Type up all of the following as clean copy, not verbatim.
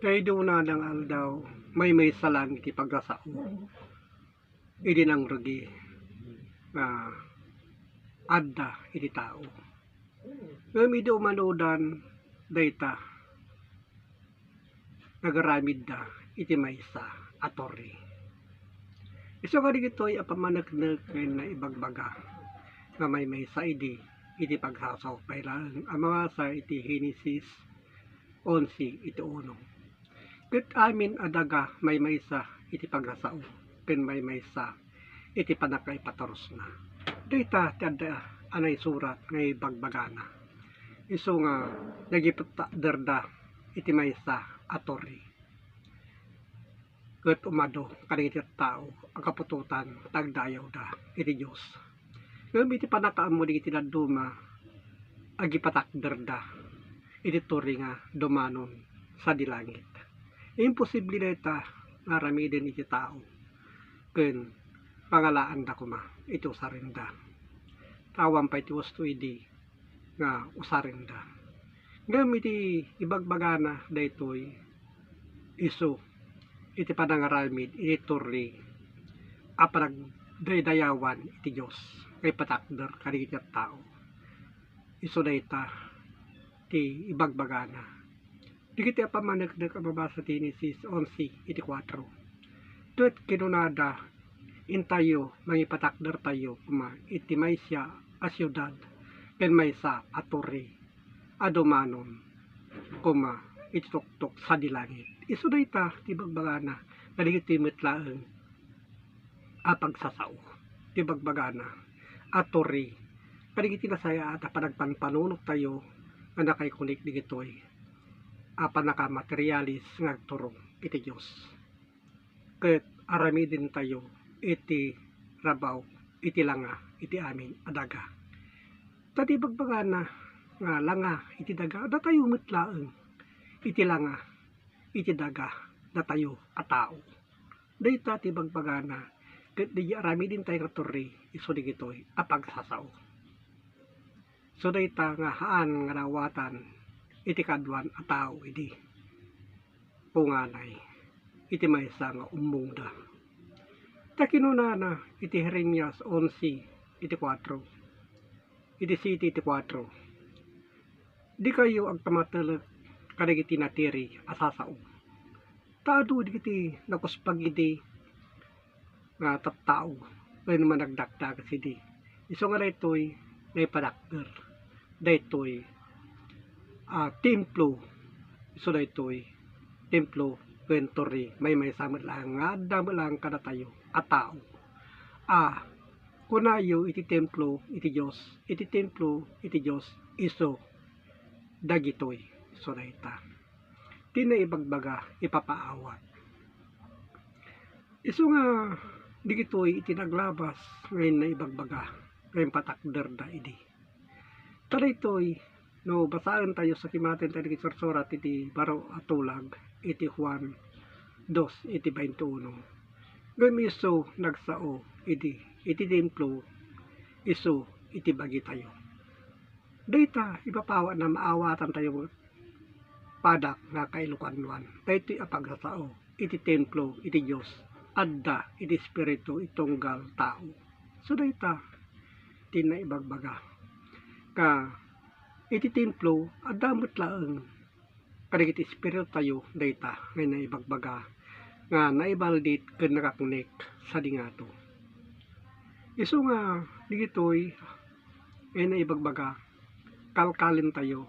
Kay duna ng aldaw, may salang iti pagkasao. Idi nang rugi na adda iti tao. Ngamido manodan dayta nagaramid da iti maysa atori. Iso ka digito'y apamanagnak na ibagbaga na may maysa iti pagsasaw pailang ang mga sa iti Genesis 11 iti uno. Ket amin adaga may maysa iti pagsasaw ken may maysa iti panakay patoros na. Dita tada anay surat ngay bagbagana. Iso nga nagiputta derda iti maysa atori. Ket umado kaniti tao ang kapututan tagdayaw da iti Dios. Ngem iti panakaam mo iti daduma agipatakder da iti turi nga dumanon sa dilangit. Imposible dayta ngaramiden iti tao ken pangalaan da kuma iti usarinda. Tawam pa iti wasto idi nga usarinda. Ngem iti ibagbagana daytoy isu iti panangaramid iti turi apanag daydayawan iti Dios kay patakder kaniti tao. Isu dayta ti ibagbagana. Digiti apamanagnak ang mabasa ti Genesis 11 iti 4. Tuet kinunada intayo mangipatakder tayo kuma iti maysa a syudad ken maysa a turi adumanon kuma iti tuktok sa dilangit. Isu dayta ti bagbagana kadigiti metlaeng a pagsasao ti bagbagana a turi kadigiti nasaya at panagpanpanunok tayo nga nakaykunik digitoy a panakamaterialis nga agturong iti Dios. Ket aramidin tayo iti rabaw iti langa iti amin adaga. Tati bagbagana nga langa iti daga datayo metlaeng iti langa iti daga datayo a tao. Dayta ti bagbagana ket di aramidin tayo nga turi isu digitoy a pagsasao. So dayta nga haan nga nawatan iti kadwan a tao idi punganay iti maysa nga ummungda. Ta kinunana iti Jeremias 11 iti 4 iti siti iti 4. Di kayo agtamatelek kadagiti natiri asasao. Taado digiti nakuspag idi nga tattao ken managdakdag sidi. Isu nga daytoy ngay padakder. Daytoy templo. Isu daytoy templo ken turi may samot lang nga adda lang kada tayo a tao. Kunayo iti templo iti Dios. Iti templo iti Dios isu dagitoy. Isu dayta. Ti naibagbaga ipapaawat. Isu nga digitoy iti naglabas ngayon na ibagbaga ngayon patakder da idi. Tadaytoy no basaan tayo sa kimaten tayo iti sursurat iti baro atulag iti Juan 2 iti 21. Ngem isu nagsao iti templo isu iti bagi tayo. Dayta ipapawa na maawatan tayo padak nga kailukanwan. Daytoy a pagsasao iti templo iti Dios adda iti espiritu itunggal tao. So dayta ti naibagbaga ka iti templo adda metlaeng kadagiti espiritu tayo dayta nga naibagbaga nga naibaldit ken nakaknek sa dingato. Isu nga digitoy ay naibagbaga kalkalin tayo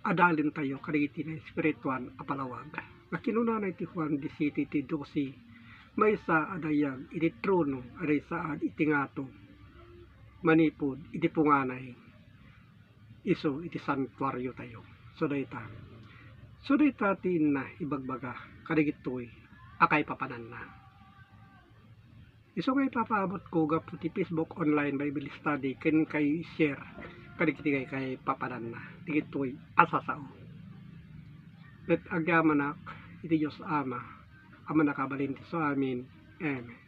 adalin tayo kadagiti na espirituan a palawag. Nga kinunana iti Juan 17 iti 12 maysa adayag iti trono aday saan iti ngato manipod iti punganay isu iti santuario tayo. So dayta ti na ibagbaga kadagitoy akay papanan na. Isu kay papaabot ko gapu ti Facebook online Bible study ken kay share kadagiti kay papanan na digitoy asasao. Ket agyamanak iti Dios Ama ama nakabalin ti so amin. Amen.